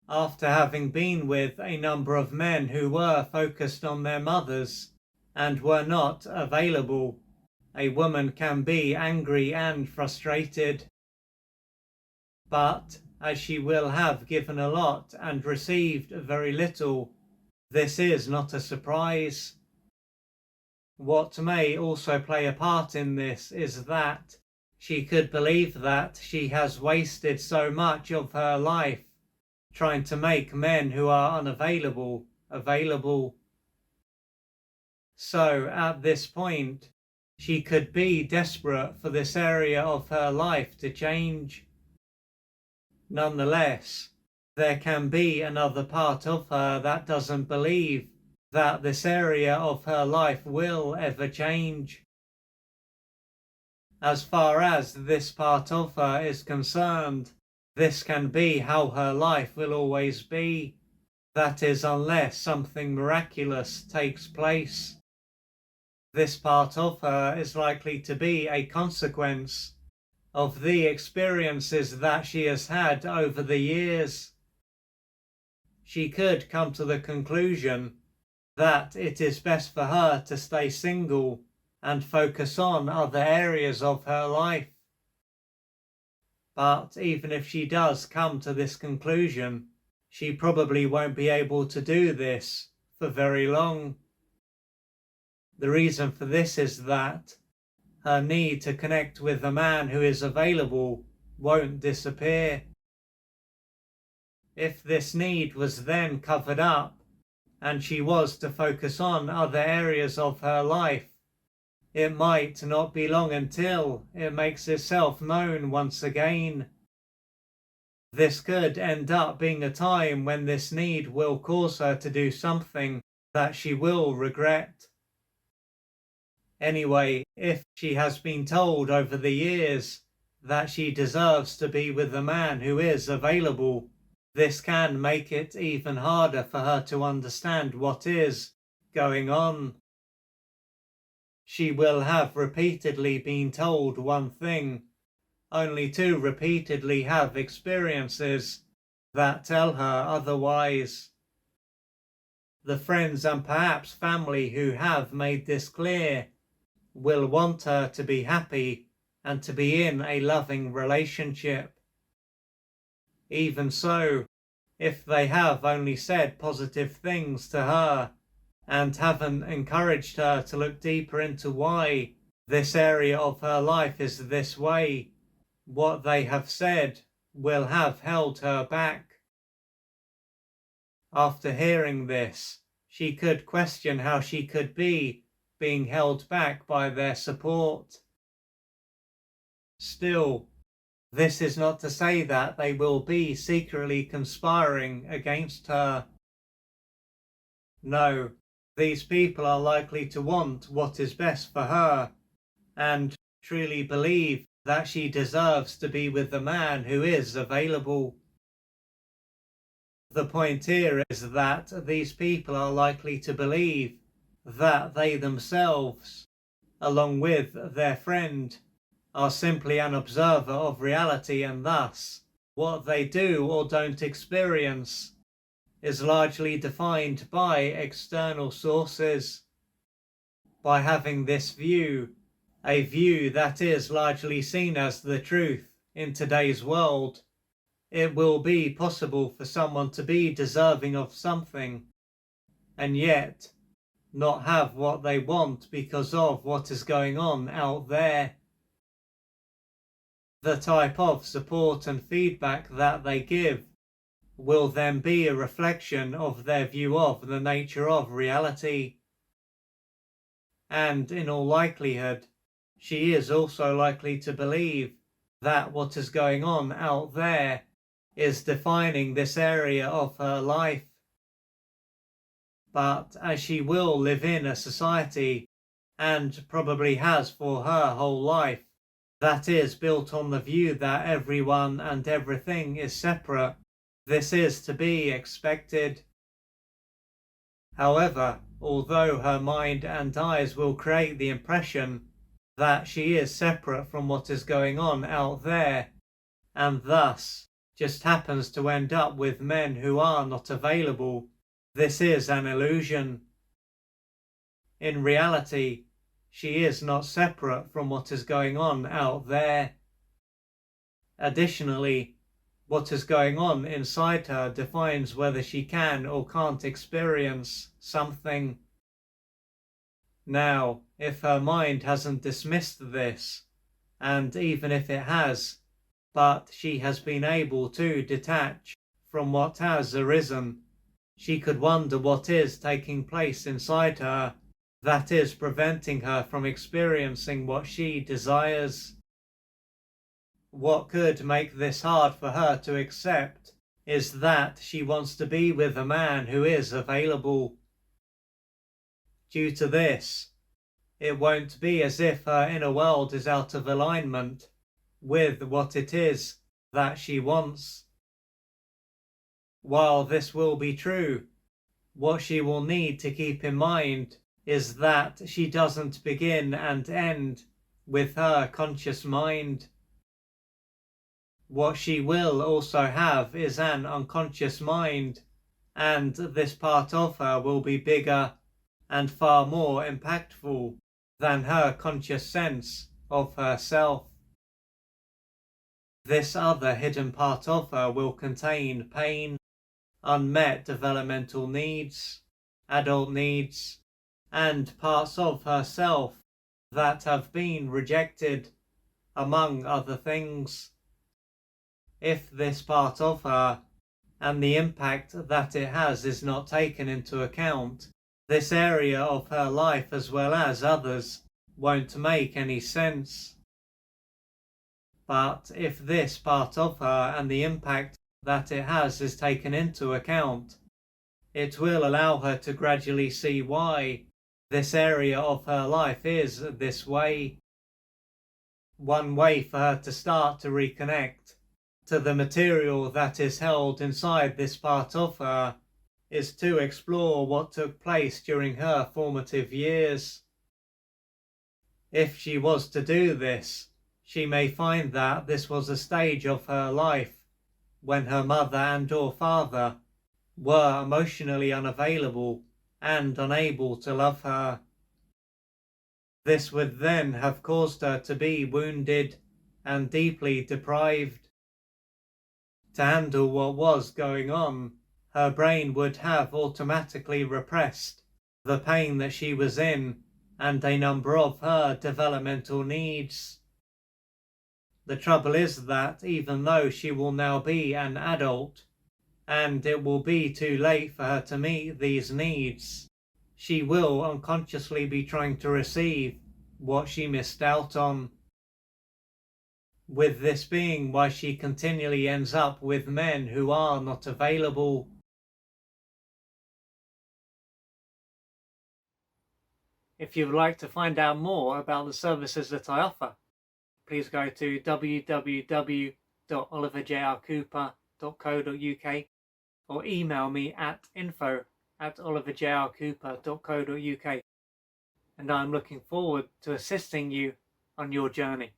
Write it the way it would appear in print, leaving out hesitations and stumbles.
after having been with a number of men who were focused on their mothers and were not available, a woman can be angry and frustrated. But as she will have given a lot and received very little, this is not a surprise. What may also play a part in this is that she could believe that she has wasted so much of her life trying to make men who are unavailable available. So at this point, she could be desperate for this area of her life to change. Nonetheless, there can be another part of her that doesn't believe that this area of her life will ever change. As far as this part of her is concerned, this can be how her life will always be. That is, unless something miraculous takes place. This part of her is likely to be a consequence of the experiences that she has had over the years. She could come to the conclusion that it is best for her to stay single and focus on other areas of her life. But even if she does come to this conclusion, she probably won't be able to do this for very long. The reason for this is that her need to connect with the man who is available won't disappear. If this need was then covered up, and she was to focus on other areas of her life, it might not be long until it makes itself known once again. This could end up being a time when this need will cause her to do something that she will regret. Anyway, if she has been told over the years that she deserves to be with the man who is available, this can make it even harder for her to understand what is going on. She will have repeatedly been told one thing, only to repeatedly have experiences that tell her otherwise. The friends and perhaps family who have made this clear will want her to be happy and to be in a loving relationship. Even so, if they have only said positive things to her and haven't encouraged her to look deeper into why this area of her life is this way, what they have said will have held her back. After hearing this, she could question how she could be being held back by their support. Still, this is not to say that they will be secretly conspiring against her. No, these people are likely to want what is best for her and truly believe that she deserves to be with the man who is available. The point here is that these people are likely to believe that they themselves, along with their friend, are simply an observer of reality, and thus what they do or don't experience is largely defined by external sources. By having this view, a view that is largely seen as the truth in today's world, it will be possible for someone to be deserving of something and yet not have what they want because of what is going on out there. The type of support and feedback that they give will then be a reflection of their view of the nature of reality. And in all likelihood, she is also likely to believe that what is going on out there is defining this area of her life. But as she will live in a society, and probably has for her whole life, that is built on the view that everyone and everything is separate, this is to be expected. However, although her mind and eyes will create the impression that she is separate from what is going on out there, and thus just happens to end up with men who are not available, this is an illusion. In reality, she is not separate from what is going on out there. Additionally, what is going on inside her defines whether she can or can't experience something. Now, if her mind hasn't dismissed this, and even if it has, but she has been able to detach from what has arisen, she could wonder what is taking place inside her that is preventing her from experiencing what she desires. What could make this hard for her to accept is that she wants to be with a man who is available. Due to this, it won't be as if her inner world is out of alignment with what it is that she wants. While this will be true, what she will need to keep in mind is that she doesn't begin and end with her conscious mind. What she will also have is an unconscious mind, and this part of her will be bigger and far more impactful than her conscious sense of herself. This other hidden part of her will contain pain, unmet developmental needs, adult needs, and parts of herself that have been rejected, among other things. If this part of her and the impact that it has is not taken into account, this area of her life as well as others won't make any sense. But if this part of her and the impact that it has is taken into account, it will allow her to gradually see why this area of her life is this way. One way for her to start to reconnect to the material that is held inside this part of her is to explore what took place during her formative years. If she was to do this, she may find that this was a stage of her life when her mother and or father were emotionally unavailable and unable to love her. This would then have caused her to be wounded and deeply deprived. To handle what was going on, her brain would have automatically repressed the pain that she was in and a number of her developmental needs. The trouble is that even though she will now be an adult, and it will be too late for her to meet these needs, she will unconsciously be trying to receive what she missed out on. With this being why she continually ends up with men who are not available. If you would like to find out more about the services that I offer, please go to www.oliverjrcooper.co.uk or email me at info@oliverjrcooper.co.uk, and I'm looking forward to assisting you on your journey.